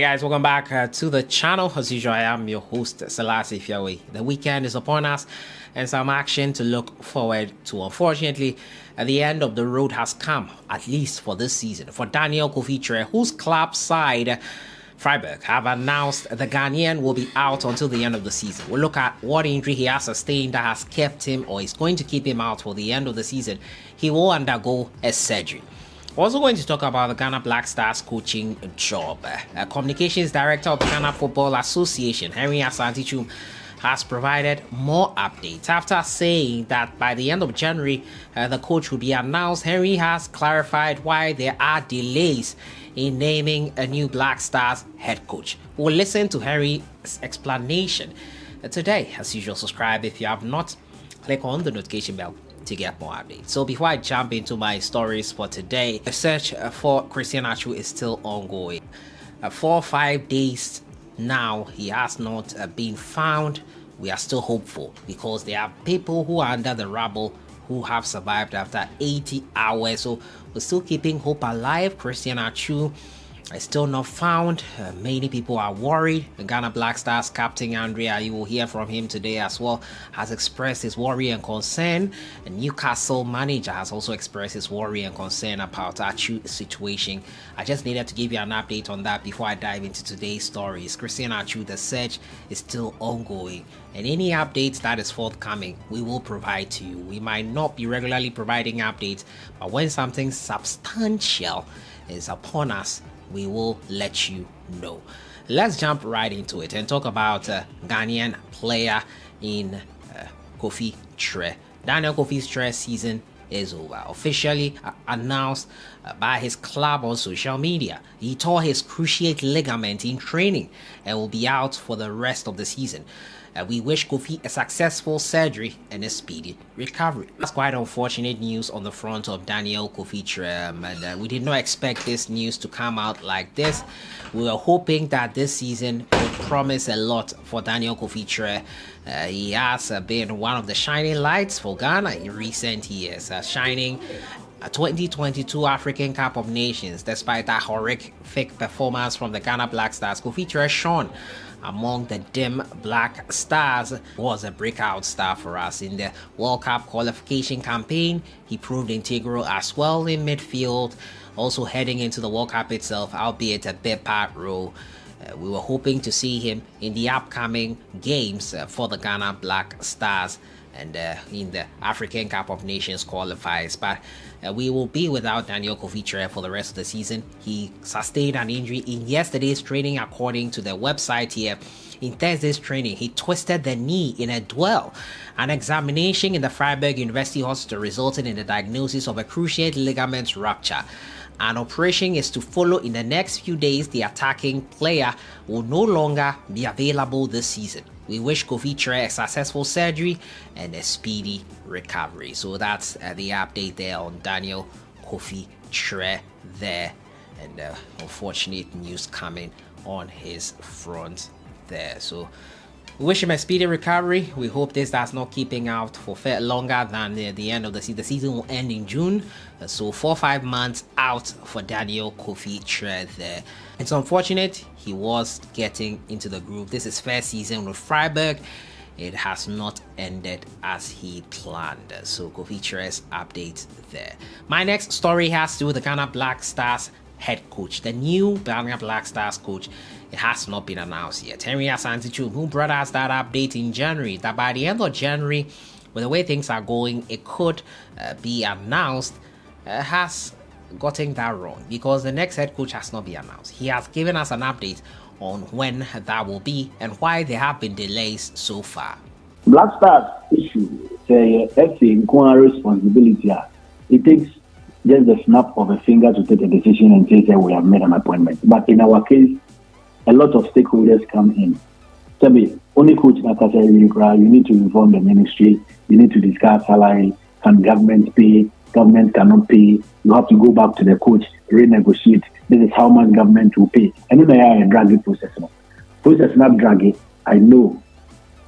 guys, welcome back to the channel. As usual, I am your host, sellssi. The weekend is upon us and some action to look forward to. Unfortunately, the end of the road has come, at least for this season, for Daniel Kofi-Kyereh, whose club side Freiburg have announced the Ghanaian will be out until the end of the season. We'll look at what injury he has sustained that has kept him or is going to keep him out for the end of the season. He will undergo a surgery. We're also going to talk about the Ghana Black Stars coaching job. Communications Director of the Ghana Football Association, Henry Asantichum, has provided more updates. After saying that by the end of January, the coach will be announced, Henry has clarified why there are delays in naming a new Black Stars head coach. We'll listen to Henry's explanation today. As usual, subscribe if you have not. Click on the notification bell to get more updates. So before I jump into my stories for today, the search for Christian Atsu is still ongoing. 4 or 5 days now, he has not been found. We are still hopeful because there are people who are under the rubble who have survived after 80 hours. So we're still keeping hope alive. Christian Atsu is still not found. Many people are worried. The Ghana Black Stars captain André, you will hear from him today as well, has expressed his worry and concern. The Newcastle manager has also expressed his worry and concern about Atsu's situation. I just needed to give you an update on that before I dive into today's stories. Christian Atsu, the search is still ongoing, and any updates that is forthcoming, we will provide to you. We might not be regularly providing updates, but when something substantial is upon us, we will let you know. Let's jump right into it and talk about Ghanaian player in Kofi-Kyereh. Daniel Kofi-Kyereh's season is over, officially announced by his club on social media. He tore his cruciate ligament in training and will be out for the rest of the season. We wish Kofi a successful surgery and a speedy recovery. That's quite unfortunate news on the front of Daniel Kofi-Kyereh, and we did not expect this news to come out like this. We were hoping that this season would promise a lot for Daniel Kofi-Kyereh. He has been one of the shining lights for Ghana in recent years, shining a 2022 African Cup of Nations. Despite that horrific performance from the Ghana Black Stars, Kofi-Kyereh shone among the dim Black Stars, was a breakout star for us in the World Cup qualification campaign. He proved integral as well in midfield, also heading into the World Cup itself, albeit a bit part role. We were hoping to see him in the upcoming games for the Ghana Black Stars and in the African Cup of Nations qualifiers, but we will be without Daniel Kofi-Kyereh for the rest of the season. He sustained an injury in yesterday's training, according to the website here. In Thursday's training, he twisted the knee in a duel. An examination in the Freiburg University Hospital resulted in the diagnosis of a cruciate ligament rupture. An operation is to follow in the next few days. The attacking player will no longer be available this season. We wish Kofi-Kyereh a successful surgery and a speedy recovery. So that's the update there on Daniel Kofi-Kyereh there, and unfortunate news coming on his front there. So we wish him a speedy recovery. We hope this does not keep him out for longer than the end of the season. The season will end in June. So 4 or 5 months out for Daniel Kofi-Kyereh there. It's unfortunate. He was getting into the groove. This is first season with Freiburg. It has not ended as he planned. So Kofi-Kyereh's update there. My next story has to do with the Ghana Black Stars head coach. The new Ghana Black Stars coach, it has not been announced yet. Henry Asantichum, who brought us that update in January, that by the end of January, with the way things are going, it could be announced, has gotten that wrong because the next head coach has not been announced. He has given us an update on when that will be and why there have been delays so far. Black Stars issue, the FC responsibility. It takes just the snap of a finger to take a decision and say that we have made an appointment. But in our case, a lot of stakeholders come in. Tell me, only coach you need to inform the ministry, you need to discuss salary, can government pay, government cannot pay, you have to go back to the coach, renegotiate, this is how much government will pay. And then I have a draggy process. Process not draggy, I know.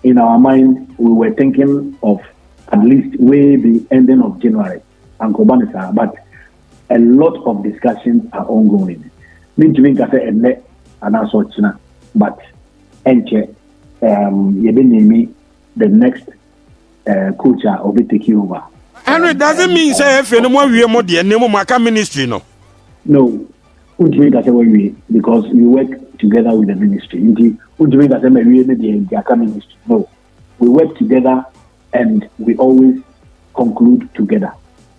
In our mind, we were thinking of at least way the ending of January, but a lot of discussions are ongoing. and also China. But Enche, me the next coach will be taking over. And it doesn't mean say if no more we more the name of ministry no. No, because we work together with the ministry. No, we work together and we always conclude together.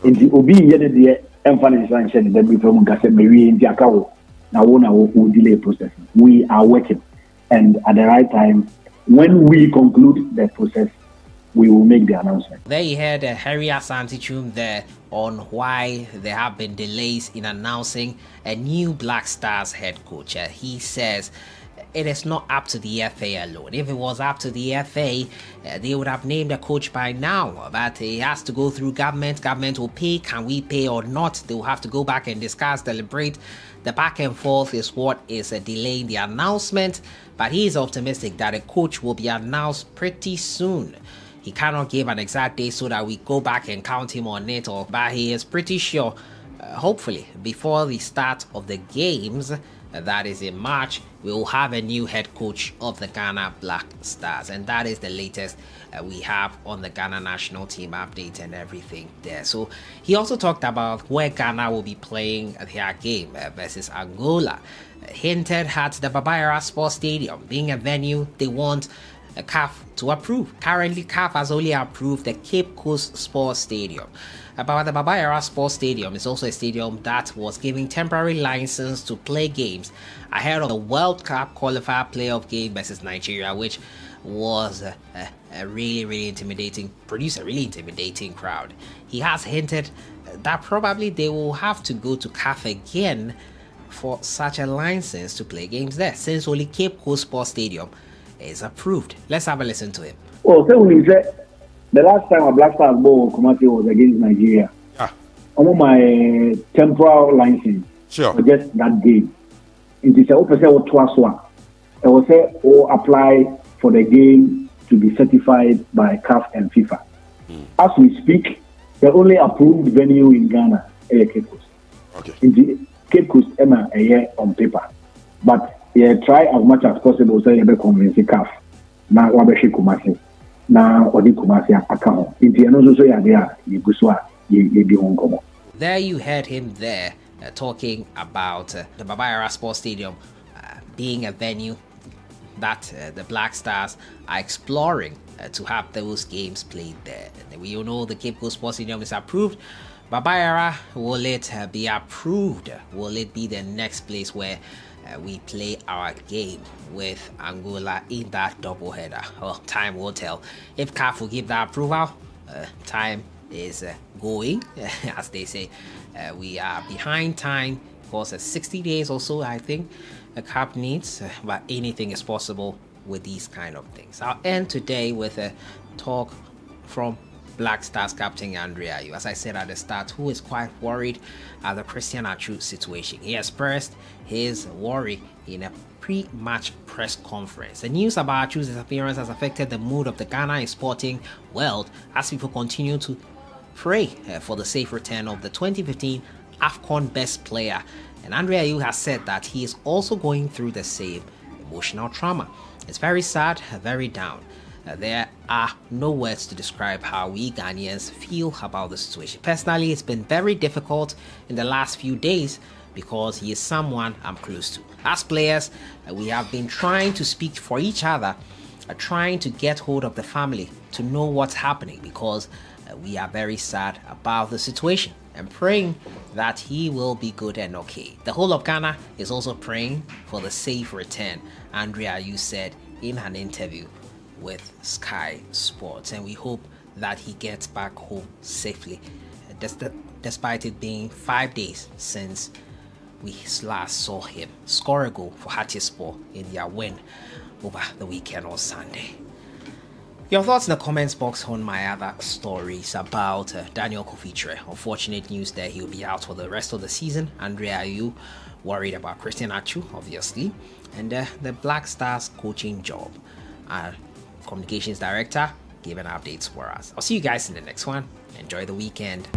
In the Obi the emphasis that we from now delay process. We are working, and at the right time, when we conclude the process, we will make the announcement. There you heard Harry Asante there on why there have been delays in announcing a new Black Stars head coach. He says it is not up to the FA alone. If it was up to the FA, they would have named a coach by now. But it has to go through government. Government will pay. Can we pay or not? They will have to go back and discuss, deliberate. The back and forth is what is delaying the announcement. But he is optimistic that a coach will be announced pretty soon. He cannot give an exact date so that we go back and count him on it, but he is pretty sure, hopefully, before the start of the games, that is in March, we will have a new head coach of the Ghana Black Stars. And that is the latest we have on the Ghana national team update and everything there. So he also talked about where Ghana will be playing their game versus Angola. Hinted at the Babayara Sports Stadium being a venue they want CAF to approve. Currently, CAF has only approved the Cape Coast Sports Stadium. But the Babayara Sports Stadium is also a stadium that was given temporary license to play games ahead of the World Cup qualifier playoff game versus Nigeria, which was a really intimidating crowd. He has hinted that probably they will have to go to CAF again for such a license to play games there, since only Cape Coast Sports Stadium is approved. Let's have a listen to him. Oh, so when he said the last time a Black Stars ball Kumasi was against Nigeria, on my temporal license for just that game, it is a officer or twice one. I will say or apply for the game to be certified by CAF and FIFA. As we speak, the only approved venue in Ghana is Cape Coast. Okay. In the Cape Coast, a year on paper, but try as much as possible so you be convince CAF. Now wabeshi Kumasi. Now odi Kumasi account. Inti eno so ya dia ye guswa ye di honkomo. There you heard him there talking about the Babayara Sports Stadium being a venue that the Black Stars are exploring to have those games played there. And we all know the Cape Coast Sports Stadium is approved. Babayara, will it be approved? Will it be the next place where we play our game with Angola in that doubleheader? Well, time will tell. If CAF will give that approval, time is going, as they say. We are behind time for 60 days or so, I think the CAF needs, but anything is possible with these kind of things. I'll end today with a talk from Black Stars captain André Ayew, as I said at the start, who is quite worried at the Christian Atsu situation. He expressed his worry in a pre-match press conference. The news about Atsu's disappearance has affected the mood of the Ghana sporting world as people continue to pray for the safe return of the 2015 AFCON best player. And André Ayew has said that he is also going through the same emotional trauma. It's very sad, very down. There are no words to describe how we Ghanaians feel about the situation. Personally, it's been very difficult in the last few days because he is someone I'm close to. As players, we have been trying to speak for each other, trying to get hold of the family to know what's happening, because we are very sad about the situation and praying that he will be good and okay. The whole of Ghana is also praying for the safe return, André Ayew said in an interview with Sky Sports, and we hope that he gets back home safely, despite it being 5 days since we last saw him score a goal for Hattiesburg in their win over the weekend on Sunday. Your thoughts in the comments box on my other stories about Daniel Kofi-Kyereh. Unfortunate news that he'll be out for the rest of the season. André Ayew worried about Christian Atsu, obviously, and the Black Stars coaching job. Communications director giving updates for us. I'll see you guys in the next one. Enjoy the weekend.